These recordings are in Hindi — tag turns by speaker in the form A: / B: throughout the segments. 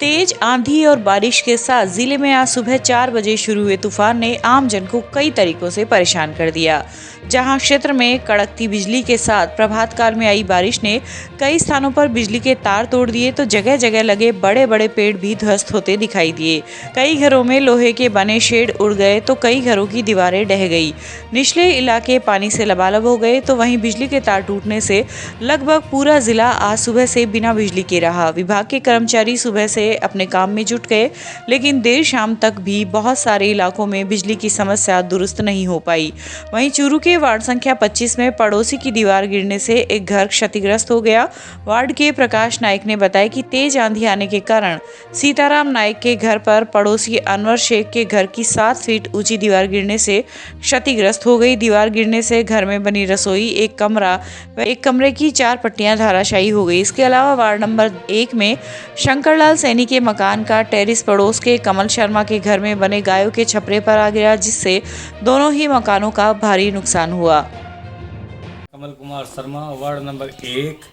A: तेज आंधी और बारिश के साथ जिले में आज सुबह 4 बजे शुरू हुए तूफान ने आम जन को कई तरीकों से परेशान कर दिया। जहां क्षेत्र में कड़कती बिजली के साथ प्रभात काल में आई बारिश ने कई स्थानों पर बिजली के तार तोड़ दिए तो जगह जगह लगे बड़े बड़े पेड़ भी ध्वस्त होते दिखाई दिए। कई घरों में लोहे के बने शेड उड़ गए तो कई घरों की दीवारें ढह गई। निचले इलाके पानी से लबालब हो गए तो वहीं बिजली के तार टूटने से लगभग पूरा जिला आज सुबह से बिना बिजली के रहा। विभाग के कर्मचारी सुबह से अपने काम में जुट गए, लेकिन देर शाम तक भी बहुत सारे इलाकों में बिजली की समस्या दुरुस्त नहीं हो पाई। वहीं चूरू के वार्ड संख्या 25 में पड़ोसी की दीवार गिरने से एक घर क्षतिग्रस्त हो गया। वार्ड के प्रकाश नायक ने बताया कि तेज आंधी आने के कारण सीताराम नायक के घर पर पड़ोसी अनवर शेख के घर की 7 फीट ऊंची दीवार गिरने से क्षतिग्रस्त हो गई। दीवार गिरने से घर में बनी रसोई, एक कमरा व एक कमरे की 4 पट्टियां धाराशायी हो गई। इसके अलावा वार्ड नंबर 1 में शंकरलाल सैनी के मकान का टेरिस पड़ोस के कमल शर्मा के घर में बने गायों के छपरे पर आ गया, जिससे दोनों ही मकानों का भारी नुकसान हुआ।
B: Kamal Kumar Sharma, ward number 1।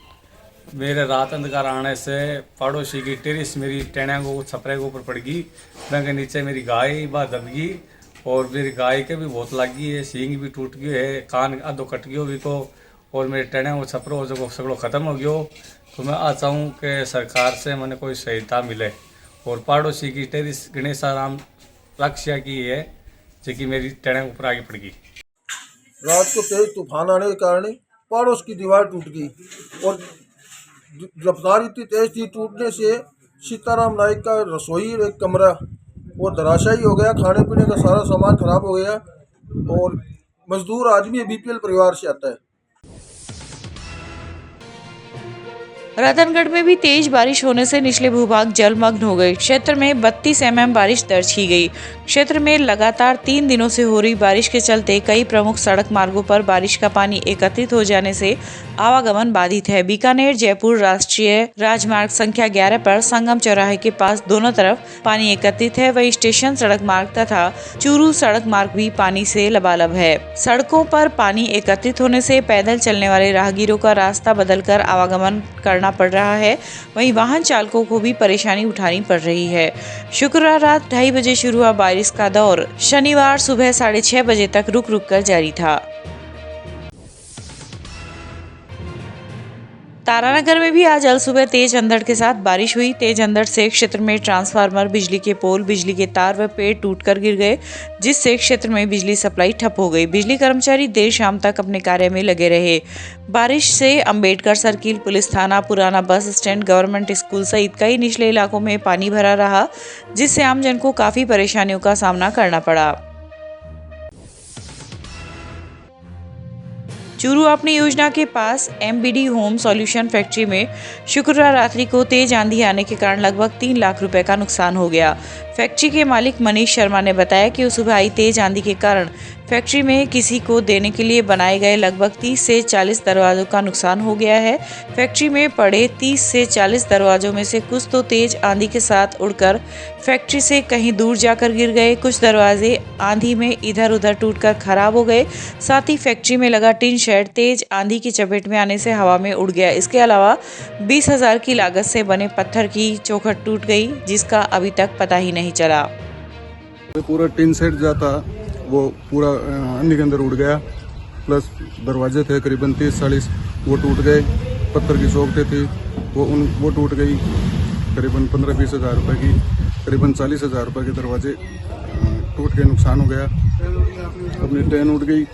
B: मेरे रात अंधकार आने से पड़ोसी की टेरिस मेरी टेणिया को छपरे के ऊपर पड़ गई। मैं के नीचे मेरी गाय बा दब गई और मेरी गाय के भी बहुत लग गई है, सींग भी टूट गई है, कान आधो कट गयो भी को, और मेरे टेणिया को छपरो जो सगड़ो खत्म हो गयो। तो मैं आ चाहूँ कि सरकार से मैंने कोई सहायता मिले। और पड़ोसी की टेरिस गणेश राम रक्षा की है जो कि मेरी टेणिया के ऊपर आगे पड़ गई।
C: रात को तेज तूफान आने के कारण पड़ोस की दीवार टूट गई और रफ्तार इतनी तेज थी, टूटने से सीताराम नायक का रसोई और एक कमरा वो धराशायी हो गया। खाने पीने का सारा सामान खराब हो गया और मजदूर आदमी बीपीएल परिवार से आता है।
A: रतनगढ़ में भी तेज बारिश होने से निचले भूभाग जलमग्न हो गए। क्षेत्र में 32 mm बारिश दर्ज की गई। क्षेत्र में लगातार 3 दिनों से हो रही बारिश के चलते कई प्रमुख सड़क मार्गों पर बारिश का पानी एकत्रित हो जाने से आवागमन बाधित है। बीकानेर जयपुर राष्ट्रीय राजमार्ग संख्या 11 पर संगम चौराहे के पास दोनों तरफ पानी एकत्रित है। वहीं स्टेशन सड़क मार्ग तथा चूरू सड़क मार्ग भी पानी से लबालब है। सड़कों पर पानी एकत्रित होने से पैदल चलने वाले राहगीरों का रास्ता बदलकर आवागमन करना पड़ रहा है। वहीं वाहन चालकों को भी परेशानी उठानी पड़ रही है। शुक्रवार रात 2:30 बजे शुरू हुआ बारिश का दौर शनिवार सुबह 6:30 बजे तक रुक रुक कर जारी था। तारानगर में भी आज अल सुबह तेज अंधड़ के साथ बारिश हुई। तेज अंधड़ से क्षेत्र में ट्रांसफार्मर, बिजली के पोल, बिजली के तार व पेड़ टूटकर गिर गए, जिससे क्षेत्र में बिजली सप्लाई ठप हो गई। बिजली कर्मचारी देर शाम तक अपने कार्य में लगे रहे। बारिश से अंबेडकर सर्किल, पुलिस थाना, पुराना बस स्टैंड, गवर्नमेंट स्कूल सहित कई निचले इलाकों में पानी भरा रहा, जिससे आमजन को काफी परेशानियों का सामना करना पड़ा। चूरू अपनी योजना के पास एमबीडी होम सॉल्यूशन फैक्ट्री में शुक्रवार रात्रि को तेज आंधी आने के कारण लगभग 3 लाख रुपए का नुकसान हो गया। फैक्ट्री के मालिक मनीष शर्मा ने बताया कि सुबह आई तेज आंधी के कारण फैक्ट्री में किसी को देने के लिए बनाए गए लगभग 30 से 40 दरवाजों का नुकसान हो गया है। फैक्ट्री में पड़े 30 से 40 दरवाजों में से कुछ तो तेज आंधी के साथ उड़कर फैक्ट्री से कहीं दूर जाकर गिर गए। कुछ दरवाजे आंधी में इधर उधर टूटकर खराब हो गए। साथ ही फैक्ट्री में लगा टिन शेड तेज आंधी की चपेट में आने से हवा में उड़ गया। इसके अलावा 20,000 की लागत से बने पत्थर की चौखट टूट गई, जिसका अभी तक पता ही नहीं चला।
D: पूरा टिन शेड जाता वो पूरा आंधी के अंदर उड़ गया। प्लस दरवाजे थे करीबन 30-40 वो टूट गए। पत्थर की चौखटें थी वो टूट गई। करीबन 15-20 हज़ार रुपये की, करीबन 40,000 रुपये के दरवाजे टूट के नुकसान हो गया। अपनी ट्रेन उड़ गई।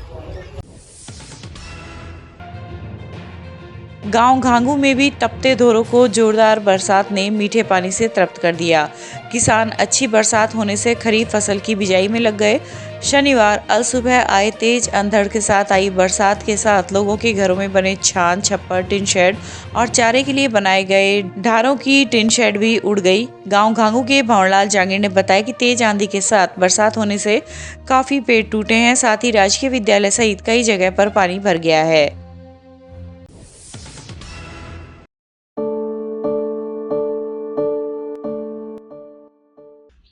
A: गांव घांगू में भी तपते धोरों को जोरदार बरसात ने मीठे पानी से तृप्त कर दिया। किसान अच्छी बरसात होने से खरीफ फसल की बिजाई में लग गए। शनिवार अल सुबह आए तेज अंधड़ के साथ आई बरसात के साथ लोगों के घरों में बने छान, छप्पर, टिन शेड और चारे के लिए बनाए गए ढारों की टिन शेड भी उड़ गई। गांव घांगू के भंवरलाल जांगीर ने बताया कि तेज आंधी के साथ बरसात होने से काफी पेड़ टूटे हैं। साथ ही राजकीय विद्यालय सहित कई जगह पर पानी भर गया है।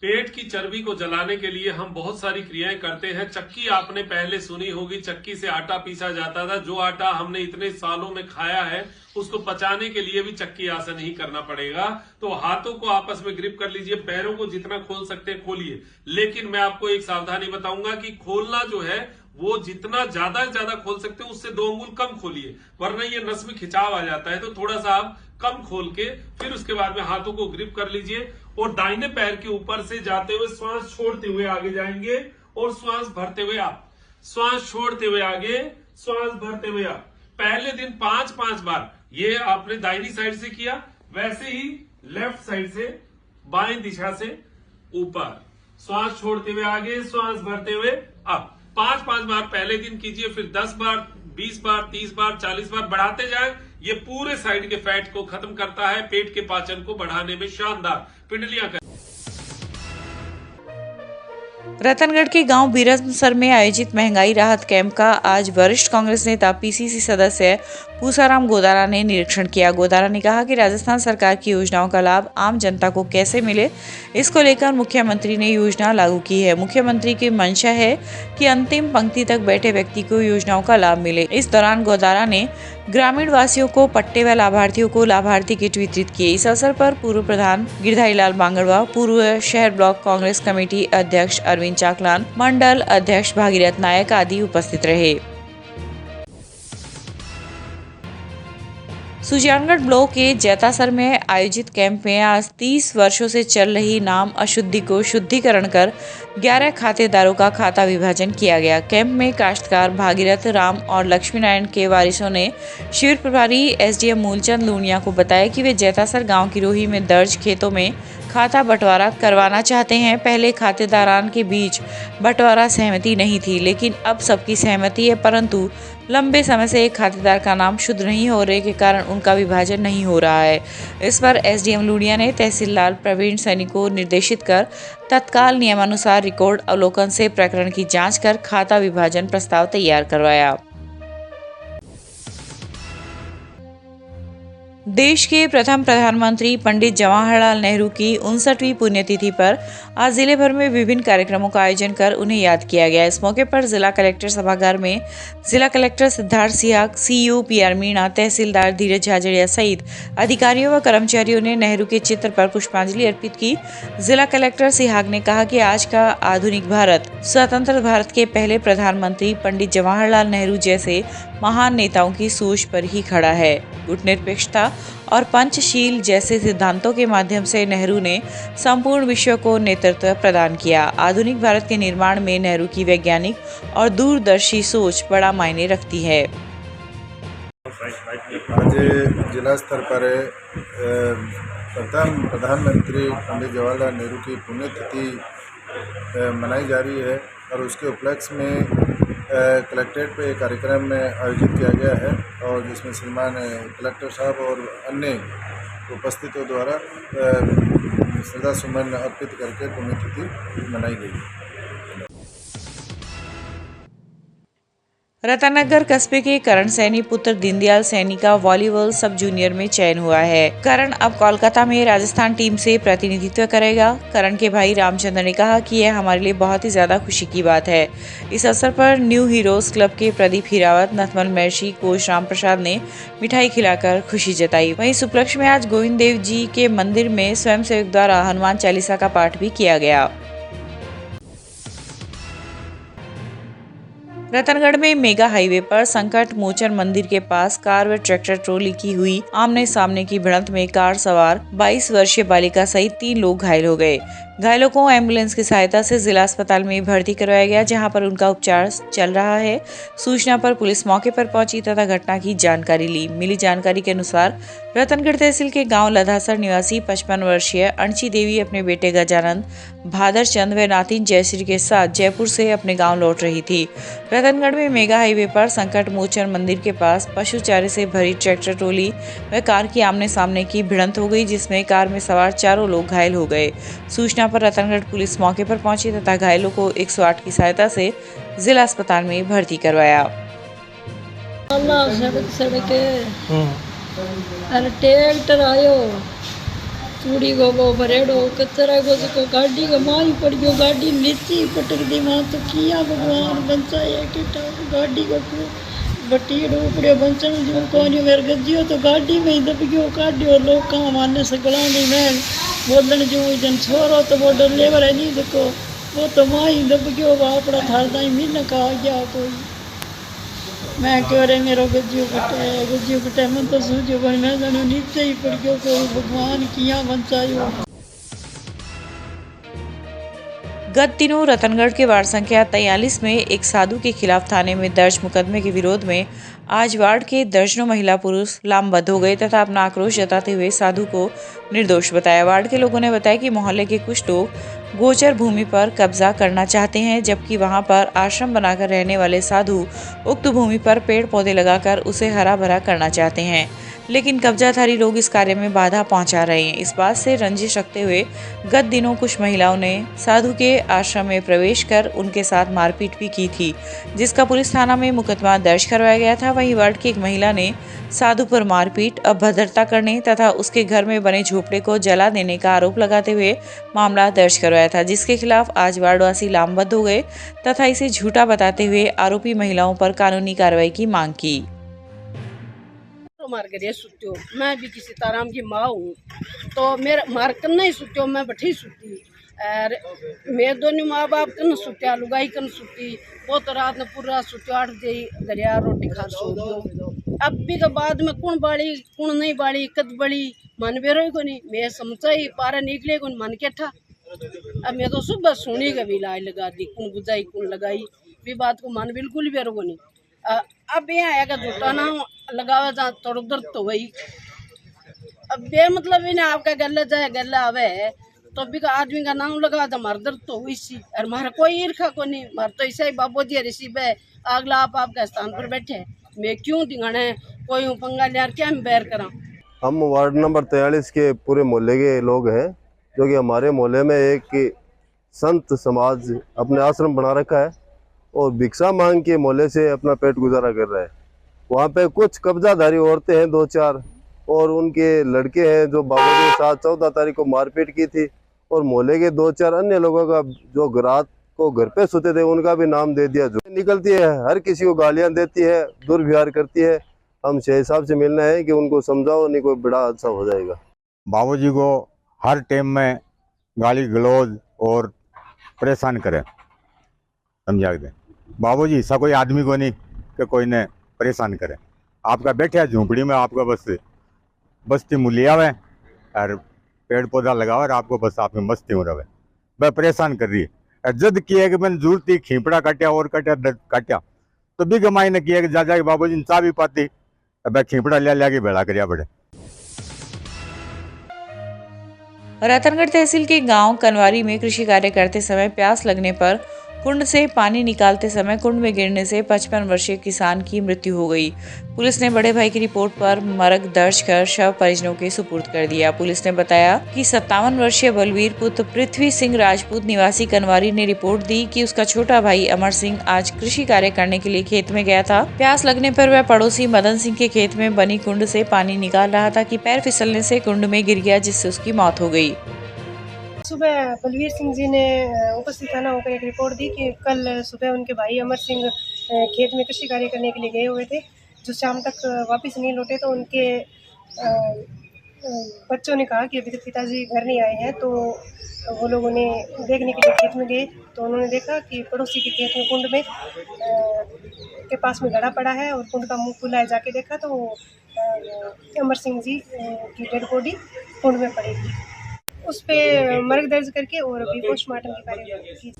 E: पेड़ पेट की चर्बी को जलाने के लिए हम बहुत सारी क्रियाएं करते हैं। चक्की आपने पहले सुनी होगी, चक्की से आटा पीसा जाता था। जो आटा हमने इतने सालों में खाया है उसको पचाने के लिए भी चक्की आसन ही करना पड़ेगा। तो हाथों को आपस में ग्रिप कर लीजिए, पैरों को जितना खोल सकते हैं खोलिए। लेकिन मैं आपको एक सावधानी बताऊंगा कि खोलना जो है वो जितना ज्यादा खोल सकते हो उससे 2 अंगुल कम खोलिए, वरना ये नस में खिंचाव आ जाता है। तो थोड़ा सा आप कम खोल के फिर उसके बाद में हाथों को ग्रिप कर लीजिए और दाहिने पैर के ऊपर से जाते हुए श्वास छोड़ते हुए आगे जाएंगे और श्वास भरते हुए आप, श्वास छोड़ते हुए आगे, श्वास भरते हुए आप। पहले दिन 5-5 बार ये आपने दाहिनी साइड से किया, वैसे ही लेफ्ट साइड से बाएं दिशा से ऊपर, श्वास छोड़ते हुए आगे, श्वास भरते हुए आप। 5-5 बार पहले दिन कीजिए, फिर 10 बार, 20 बार, 30 बार, 40 बार बढ़ाते जाए। ये पूरे साइड के फैट को खत्म करता है, पेट के पाचन को बढ़ाने में शानदार पिंडलियां कर।
A: रतनगढ़ के गांव बीरमसर में आयोजित महंगाई राहत कैंप का आज वरिष्ठ कांग्रेस नेता पीसीसी सदस्य पूसाराम गोदारा ने निरीक्षण किया। गोदारा ने कहा कि राजस्थान सरकार की योजनाओं का लाभ आम जनता को कैसे मिले, इसको लेकर मुख्यमंत्री ने योजना लागू की है। मुख्यमंत्री की मंशा है कि अंतिम पंक्ति तक बैठे व्यक्ति को योजनाओं का लाभ मिले। इस दौरान गोदारा ने ग्रामीण वासियों को पट्टे व लाभार्थियों को लाभार्थी किट वितरित किए। इस अवसर पर पूर्व प्रधान गिरधारी लाल बांगड़वा, पूर्व शहर ब्लॉक कांग्रेस कमेटी अध्यक्ष अरविंद चाकलान, मंडल अध्यक्ष भागीरथ नायक आदि उपस्थित रहे। सुजानगढ़ ब्लॉक के जैतासर में आयोजित कैंप में आज 30 वर्षों से चल रही नाम अशुद्धि को शुद्धिकरण कर 11 खातेदारों का खाता विभाजन किया गया। कैंप में काश्तकार भागीरथ राम और लक्ष्मी नारायण के वारिसों ने शिविर प्रभारी एसडीएम मूलचंद लूनिया को बताया कि वे जैतासर गांव की रोही में दर्ज खेतों में खाता बंटवारा करवाना चाहते हैं। पहले खातेदारान के बीच बंटवारा सहमति नहीं थी, लेकिन अब सबकी सहमति है, परंतु लंबे समय से एक खातेदार का नाम शुद्ध नहीं हो रहे के कारण उनका विभाजन नहीं हो रहा है। इस पर एसडीएम लूडिया ने तहसीलदार प्रवीण सैनी को निर्देशित कर तत्काल नियमानुसार रिकॉर्ड अवलोकन से प्रकरण की जांच कर खाता विभाजन प्रस्ताव तैयार करवाया। देश के प्रथम प्रधानमंत्री पंडित जवाहरलाल नेहरू की 59वीं पुण्यतिथि पर आज जिले भर में विभिन्न कार्यक्रमों का आयोजन कर उन्हें याद किया गया। इस मौके पर जिला कलेक्टर सभागार में जिला collector Siddharth Sihag, CEO PR Meena, tehsildar Dheeraj Jhajharia सहित अधिकारियों व कर्मचारियों ने नेहरू के चित्र पर पुष्पांजलि अर्पित की। जिला कलेक्टर सिहाग ने कहा कि आज का आधुनिक भारत स्वतंत्र भारत के पहले प्रधानमंत्री पंडित जवाहरलाल नेहरू जैसे महान नेताओं की सोच पर ही खड़ा है। गुटनिरपेक्षता और पंचशील जैसे सिद्धांतों के माध्यम से नेहरू ने संपूर्ण विश्व को नेतृत्व प्रदान किया। आधुनिक भारत के निर्माण में नेहरू की वैज्ञानिक और दूरदर्शी सोच बड़ा मायने रखती है।
F: आज जिला स्तर पर प्रथम प्रधानमंत्री पंडित जवाहरलाल नेहरू की पुण्यतिथि मनाई जा रही है और उसके उपलक्ष्य में कलेक्ट्रेट पे एक कार्यक्रम आयोजित किया गया है और जिसमें श्रीमान कलेक्टर साहब और अन्य उपस्थितों द्वारा श्रद्धा सुमन अर्पित करके पुण्यतिथि मनाई गई है।
A: रतनगर कस्बे के करण सैनी पुत्र दीनदयाल सैनी का वॉलीबॉल सब जूनियर में चयन हुआ है। करण अब कोलकाता में राजस्थान टीम से प्रतिनिधित्व करेगा। करण के भाई रामचंद्र ने कहा कि यह हमारे लिए बहुत ही ज्यादा खुशी की बात है। इस अवसर पर न्यू हीरोज क्लब के प्रदीप हीरावत, नथमल महर्षि कोच राम प्रसाद ने मिठाई खिलाकर खुशी जताई। वहीं इस उपलक्ष्य में आज गोविंद देव जी के मंदिर में स्वयंसेवक द्वारा हनुमान चालीसा का पाठ भी किया गया। रतनगढ़ में मेगा हाईवे पर संकट मोचन मंदिर के पास कार व ट्रैक्टर ट्रॉली की हुई आमने सामने की भिड़ंत में कार सवार 22 वर्षीय बालिका सहित 3 लोग घायल हो गए। घायलों को एम्बुलेंस की सहायता से जिला अस्पताल में भर्ती करवाया गया, जहां पर उनका उपचार चल रहा है। सूचना पर पुलिस मौके पर पहुंची तथा घटना की जानकारी ली। मिली जानकारी के अनुसार रतनगढ़ तहसील के गांव लधासर निवासी 55 वर्षीय अणची देवी अपने बेटे गजानंद, भादर चंद व नातिन जयश्री के साथ जयपुर से अपने गाँव लौट रही थी। रतनगढ़ में मेगा हाईवे पर संकट मोचन मंदिर के पास पशु चारे से भरी ट्रैक्टर ट्रॉली व कार की आमने सामने की भिड़ंत हो गई, जिसमें कार में सवार 4 लोग घायल हो गए। सूचना पर रतनगढ़ पुलिस मौके पर पहुंची तथा घायलों को 108 की सहायता से जिला अस्पताल में भर्ती करवाया।
G: अरे ट्रैक्टर आयो चूड़ी को भरेड़ो कचरा को गाड़ी का माँ ही पड़ गयो, गाड़ी नीचे ही पटक दी माँ। तो किया भगवान बचाया किटा गाड़ी को बटीड़ो उपड़े बंचन जो कोनी मेरे गजियो तो गाड़ी में ही दब गयो काटियो। लोग कहाँ मारने से गला नहीं मैं बोलन जो जन छोरो तो वो डलेवर है नहीं देखो वो तो माँ ही दब गयो अपना थारदा ही मीन का आ गया कोई। मैं क्यों रे मेरो गजियो कटे मन तो सूझो भाई मैं जानो नीचे ही पड़ गयो कोई भगवान किया बचायो।
A: गत दिनों रतनगढ़ के वार्ड संख्या 43 में एक साधु के खिलाफ थाने में दर्ज मुकदमे के विरोध में आज वार्ड के दर्जनों महिला पुरुष लामबंद हो गए तथा अपना आक्रोश जताते हुए साधु को निर्दोष बताया। वार्ड के लोगों ने बताया कि मोहल्ले के कुछ लोग गोचर भूमि पर कब्जा करना चाहते हैं, जबकि वहां पर आश्रम बनाकर रहने वाले साधु उक्त भूमि पर पेड़ पौधे लगाकर उसे हरा भरा करना चाहते हैं, लेकिन कब्जाधारी लोग इस कार्य में बाधा पहुंचा रहे हैं। इस बात से रंजिश रखते हुए गत दिनों कुछ महिलाओं ने साधु के आश्रम में प्रवेश कर उनके साथ मारपीट भी की थी, जिसका पुलिस थाना में मुकदमा दर्ज करवाया गया था। वहीं वार्ड की एक महिला ने साधु पर मारपीट, अभद्रता करने तथा उसके घर में बने झोपड़े को जला देने का आरोप लगाते हुए मामला दर्ज करवाया था, जिसके खिलाफ आज वार्डवासी लामबंद हो गए तथा इसे झूठा बताते हुए आरोपी महिलाओं पर कानूनी कार्रवाई की मांग की।
H: मार कर सुत्यो मैं भी किसी ताराम की माँ हूँ तो मेरा मार कर नहीं सुत्यो मैं बैठी सुती और मेरे दोनों माँ बाप कन सुत्या लुगाई कन सुती वो तो रात में पूरा सुत्यो 8 बजे गरिया रोटी खा सो गयो। अब भी के बाद में कौन बाड़ी कौन नहीं बाड़ी कद बड़ी मन बेरो को नहीं मैं समझा ही पारा निकले कौन मन के था। अब मैं तो सुबह सोनी का भी लाई लगा दी कौन बुझाई कौन लगाई भी बात को मन बिल्कुल भी बेरो को नहीं। अब ये आएगा झूठा ना लगावे जा थोड़ा दर्द तो वही अब बे मतलब इन्हें आपका गले जाए गले आवे तो भी का आदमी का नाम लगा तो मार दर्द तो हुई सी और मारा कोई ईर्खा को नहीं मार तो ऐसा ही बाबू जी ऋषि है अगला आप आपका स्थान पर बैठे मैं क्यों दिखाने कोई हूँ पंगा लिया क्या मैं बैर करा।
I: हम वार्ड नंबर 43 के पूरे मोहल्ले के लोग हैं जो कि हमारे मोहल्ले में एक संत समाज अपने आश्रम बना रखा है और भिक्षा मांग के मोहल्ले से अपना पेट गुजारा कर रहा है। वहाँ पे कुछ कब्जाधारी औरतें हैं 2-4 और उनके लड़के हैं जो बाबू के साथ 14 तारीख को मारपीट की थी और मोहल्ले के 2-4 अन्य लोगों का जो रात को घर पे सोते थे उनका भी नाम दे दिया। जो निकलती है हर किसी को गालियाँ देती है, दुर्व्यवहार करती है। हम शेख साहब से मिलना है कि उनको समझाओ नहीं कोई बड़ा हादसा हो जाएगा।
J: बाबूजी को हर टाइम में गाली गलौज और परेशान करें, समझा दें। बाबूजी ऐसा कोई आदमी को नहीं कि कोई ने परेशान करे। आपका बैठे झोंपड़ी में आपका बस बस्ती मुलिया हुआ और पेड़ पौधा लगा और आपको बस आपकी मस्ती हो रहा है वह परेशान कर रही है। जद किया कि मैंने जरूरत थी खींपड़ा काटा और काटा तो भी गमाई ने किया कि जा जाके बाबूजी ने चाह भी पाती अब खींपड़ा लिया के बेड़ा करिया पड़े।
A: रतनगढ़ तहसील के गांव कनवारी में कृषि कार्य करते समय प्यास लगने पर कुंड से पानी निकालते समय कुंड में गिरने से 55 वर्षीय किसान की मृत्यु हो गई। पुलिस ने बड़े भाई की रिपोर्ट पर मरग दर्ज कर शव परिजनों के सुपुर्द कर दिया। पुलिस ने बताया कि 57 वर्षीय बलवीर पुत्र पृथ्वी सिंह राजपूत निवासी कनवारी ने रिपोर्ट दी कि उसका छोटा भाई अमर सिंह आज कृषि कार्य करने के लिए खेत में गया था। प्यास लगने पर वह पड़ोसी मदन सिंह के खेत में बनी कुंड से पानी निकाल रहा था कि पैर फिसलने से कुंड में गिर गया, जिससे उसकी मौत हो गई।
K: सुबह बलवीर सिंह जी ने उपस्थित थाना होकर एक रिपोर्ट दी कि कल सुबह उनके भाई अमर सिंह खेत में कृषि कार्य करने के लिए गए हुए थे, जो शाम तक वापस नहीं लौटे। तो उनके बच्चों ने कहा कि अभी तक पिताजी घर नहीं आए हैं, तो वो लोग उन्हें देखने के लिए खेत में गए। तो उन्होंने देखा कि पड़ोसी के खेत में कुंड में के पास में घड़ा पड़ा है और कुंड का मुंह खुला है। जाके देखा तो अमर सिंह जी की डेड बॉडी कुंड में पड़ी थी। उस पे मर्ग दर्ज करके और अभी पोस्टमार्टम की कार्रवाई की।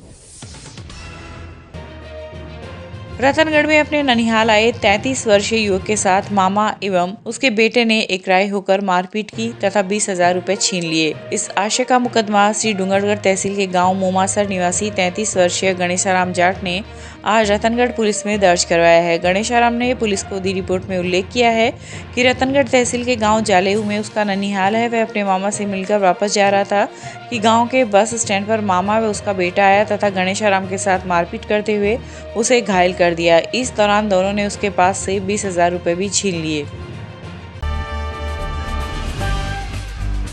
A: रतनगढ़ में अपने ननिहाल आए 33 वर्षीय युवक के साथ मामा एवं उसके बेटे ने एकराई होकर मारपीट की तथा 20,000 रुपए छीन लिए। इस आशय का मुकदमा श्री डूंगरगढ़ तहसील के गांव मोमासर निवासी 33 वर्षीय गणेशाराम जाट ने आज रतनगढ़ पुलिस में दर्ज करवाया है। गणेशाराम ने पुलिस को दी रिपोर्ट में उल्लेख किया है कि रतनगढ़ तहसील के गांव जालेऊ में उसका ननिहाल है। वह अपने मामा से मिलकर वापस जा रहा था कि गांव के बस स्टैंड पर मामा व उसका बेटा आया तथा गणेशाराम के साथ मारपीट करते हुए उसे घायल कर दिया। इस दौरान दोनों ने उसके पास से 20,000 रुपए भी छीन लिए।